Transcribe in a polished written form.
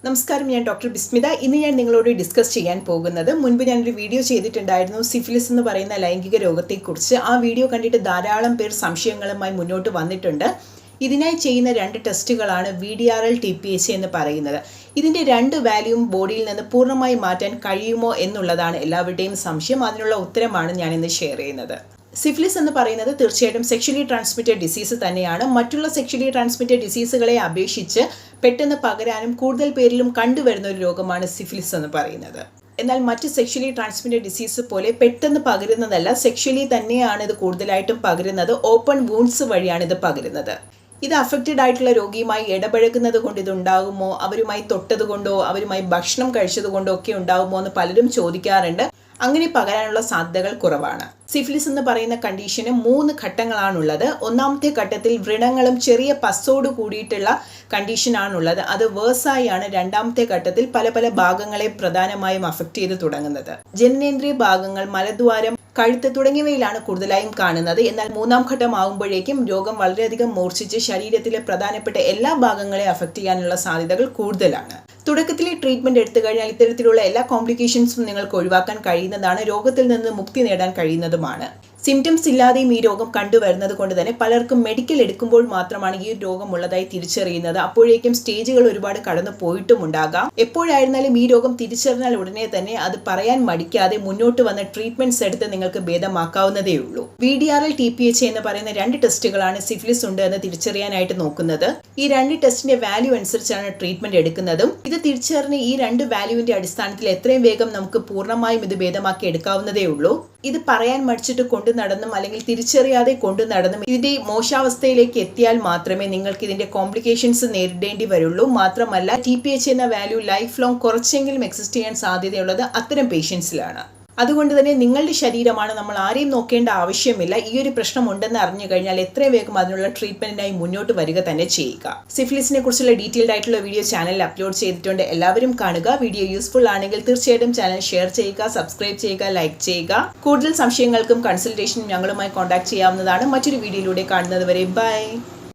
നമസ്കാരം, ഞാൻ ഡോക്ടർ ബിസ്മിത. ഇന്ന് ഞാൻ നിങ്ങളോട് ഡിസ്കസ് ചെയ്യാൻ പോകുന്നത്, മുൻപ് ഞാനൊരു വീഡിയോ ചെയ്തിട്ടുണ്ടായിരുന്നു സിഫിലിസ് എന്ന് പറയുന്ന ലൈംഗിക രോഗത്തെക്കുറിച്ച്. ആ വീഡിയോ കണ്ടിട്ട് ധാരാളം പേർ സംശയങ്ങളുമായി മുന്നോട്ട് വന്നിട്ടുണ്ട്. ഇതിനായി ചെയ്യുന്ന 2 ടെസ്റ്റുകളാണ് VDRL TPHA എന്ന് പറയുന്നത്. ഇതിൻ്റെ 2 വാല്യൂം ബോഡിയിൽ നിന്ന് പൂർണ്ണമായി മാറ്റാൻ കഴിയുമോ എന്നുള്ളതാണ് എല്ലാവരുടെയും സംശയം. അതിനുള്ള ഉത്തരമാണ് ഞാനിന്ന് ഷെയർ ചെയ്യുന്നത്. സിഫിലിസ് എന്ന് പറയുന്നത് തീർച്ചയായിട്ടും സെക്ഷലി ട്രാൻസ്മിറ്റഡ് ഡിസീസ് തന്നെയാണ്. മറ്റുള്ള സെക്ഷലി ട്രാൻസ്മിറ്റഡ് ഡിസീസുകളെ അപേക്ഷിച്ച് പെട്ടെന്ന് പകരാനും കൂടുതൽ പേരിലും കണ്ടുവരുന്ന ഒരു രോഗമാണ് സിഫിലിസ് എന്ന് പറയുന്നത്. എന്നാൽ മറ്റ് സെക്ഷലി ട്രാൻസ്മിറ്റഡ് ഡിസീസ് പോലെ പെട്ടെന്ന് പകരുന്നതല്ല. സെക്ഷലി തന്നെയാണ് ഇത് കൂടുതലായിട്ടും പകരുന്നത്. ഓപ്പൺ വൂൺസ് വഴിയാണ് ഇത് പകരുന്നത്. ഇത് അഫക്റ്റഡ് ആയിട്ടുള്ള രോഗിയുമായി ഇടപഴകുന്നത് കൊണ്ട് ഇതുണ്ടാകുമോ, അവരുമായി തൊട്ടത് കൊണ്ടോ അവരുമായി ഭക്ഷണം കഴിച്ചത് കൊണ്ടോ ഒക്കെ ഉണ്ടാകുമോ എന്ന് പലരും ചോദിക്കാറുണ്ട്. അങ്ങനെ പകരാനുള്ള സാധ്യതകൾ കുറവാണ്. സിഫിലിസ് എന്ന് പറയുന്ന കണ്ടീഷന് 3 ഘട്ടങ്ങളാണുള്ളത്. ഒന്നാമത്തെ ഘട്ടത്തിൽ വ്രണങ്ങളും ചെറിയ പസ്സോട് കൂടിയിട്ടുള്ള കണ്ടീഷനാണുള്ളത്. അത് വേഴ്സായാണ് രണ്ടാമത്തെ ഘട്ടത്തിൽ പല ഭാഗങ്ങളെ പ്രധാനമായും അഫക്റ്റ് ചെയ്ത് തുടങ്ങുന്നത്. ജനനേന്ദ്രിയ ഭാഗങ്ങൾ, മലദ്വാരം, കഴുത്ത് തുടങ്ങിയവയിലാണ് കൂടുതലായും കാണുന്നത്. എന്നാൽ 3-ാം ഘട്ടം ആകുമ്പോഴേക്കും രോഗം വളരെയധികം മൂർച്ഛിച്ച് ശരീരത്തിലെ പ്രധാനപ്പെട്ട എല്ലാ ഭാഗങ്ങളെ അഫക്റ്റ് ചെയ്യാനുള്ള സാധ്യതകൾ കൂടുതലാണ്. തുടക്കത്തിലെ ട്രീറ്റ്മെൻറ്റ് എടുത്തു കഴിഞ്ഞാൽ ഇത്തരത്തിലുള്ള എല്ലാ കോംപ്ലിക്കേഷൻസും നിങ്ങൾക്ക് ഒഴിവാക്കാൻ കഴിയുന്നതാണ്. രോഗത്തിൽ നിന്ന് മുക്തി നേടാൻ കഴിയുന്നതുമാണ്. സിംറ്റംസ് ഇല്ലാതെയും ഈ രോഗം കണ്ടുവരുന്നത് കൊണ്ട് തന്നെ പലർക്കും മെഡിക്കൽ എടുക്കുമ്പോൾ മാത്രമാണ് ഈ രോഗം ഉള്ളതായി തിരിച്ചറിയുന്നത്. അപ്പോഴേക്കും സ്റ്റേജുകൾ ഒരുപാട് കടന്നു പോയിട്ടുമുണ്ടാകാം. എപ്പോഴായിരുന്നാലും ഈ രോഗം തിരിച്ചറിഞ്ഞാൽ ഉടനെ തന്നെ അത് പറയാൻ മടിക്കാതെ മുന്നോട്ട് വന്ന ട്രീറ്റ്മെന്റ്സ് എടുത്ത് നിങ്ങൾക്ക് ഭേദമാക്കാവുന്നതേ ഉള്ളൂ. VDRL TPHA എന്ന് പറയുന്ന 2 ടെസ്റ്റുകളാണ് സിഫിലിസ് ഉണ്ട് എന്ന് തിരിച്ചറിയാനായിട്ട് നോക്കുന്നത്. ഈ 2 ടെസ്റ്റിന്റെ വാല്യൂ അനുസരിച്ചാണ് ട്രീറ്റ്മെന്റ് എടുക്കുന്നതും. ഇത് തിരിച്ചറിഞ്ഞ് ഈ 2 വാല്യൂവിന്റെ അടിസ്ഥാനത്തിൽ എത്രയും വേഗം നമുക്ക് പൂർണ്ണമായും ഇത് ഭേദമാക്കി എടുക്കാവുന്നതേ ഉള്ളൂ. ഇത് പറയാൻ മടിച്ചിട്ട് കൊണ്ടു നടന്നും അല്ലെങ്കിൽ തിരിച്ചറിയാതെ കൊണ്ടു നടന്നും ഇതിന്റെ മോശാവസ്ഥയിലേക്ക് എത്തിയാൽ മാത്രമേ നിങ്ങൾക്ക് ഇതിന്റെ കോംപ്ലിക്കേഷൻസ് നേരിടേണ്ടി വരുള്ളൂ. മാത്രമല്ല, TPHA എന്ന വാല്യൂ ലൈഫ് ലോങ് കുറച്ചെങ്കിലും എക്സിസ്റ്റ് ചെയ്യാൻ സാധ്യതയുള്ളത് അത്തരം പേഷ്യൻസിലാണ്. അതുകൊണ്ട് തന്നെ നിങ്ങളുടെ ശരീരമാണ്, നമ്മൾ ആരെയും നോക്കേണ്ട ആവശ്യമില്ല. ഈ ഒരു പ്രശ്നം ഉണ്ടെന്ന് അറിഞ്ഞു കഴിഞ്ഞാൽ എത്രയും വേഗം അതിനുള്ള ട്രീറ്റ്മെന്റിനായി മുന്നോട്ട് വരിക തന്നെ ചെയ്യുക. സിഫിലിസിനെ കുറിച്ചുള്ള ഡീറ്റെയിൽഡ് ആയിട്ടുള്ള വീഡിയോ ചാനലിൽ അപ്ലോഡ് ചെയ്തിട്ടുണ്ട്. എല്ലാവരും കാണുക. വീഡിയോ യൂസ്ഫുൾ ആണെങ്കിൽ തീർച്ചയായിട്ടും ചാനൽ ഷെയർ ചെയ്യുക, സബ്സ്ക്രൈബ് ചെയ്യുക, ലൈക്ക് ചെയ്യുക. കൂടുതൽ സംശയങ്ങൾക്കും കൺസൾട്ടേഷനും ഞങ്ങളുമായി കോൺടാക്ട് ചെയ്യാവുന്നതാണ്. മറ്റൊരു വീഡിയോയിലൂടെ കാണുന്നത് വരെ ബൈ.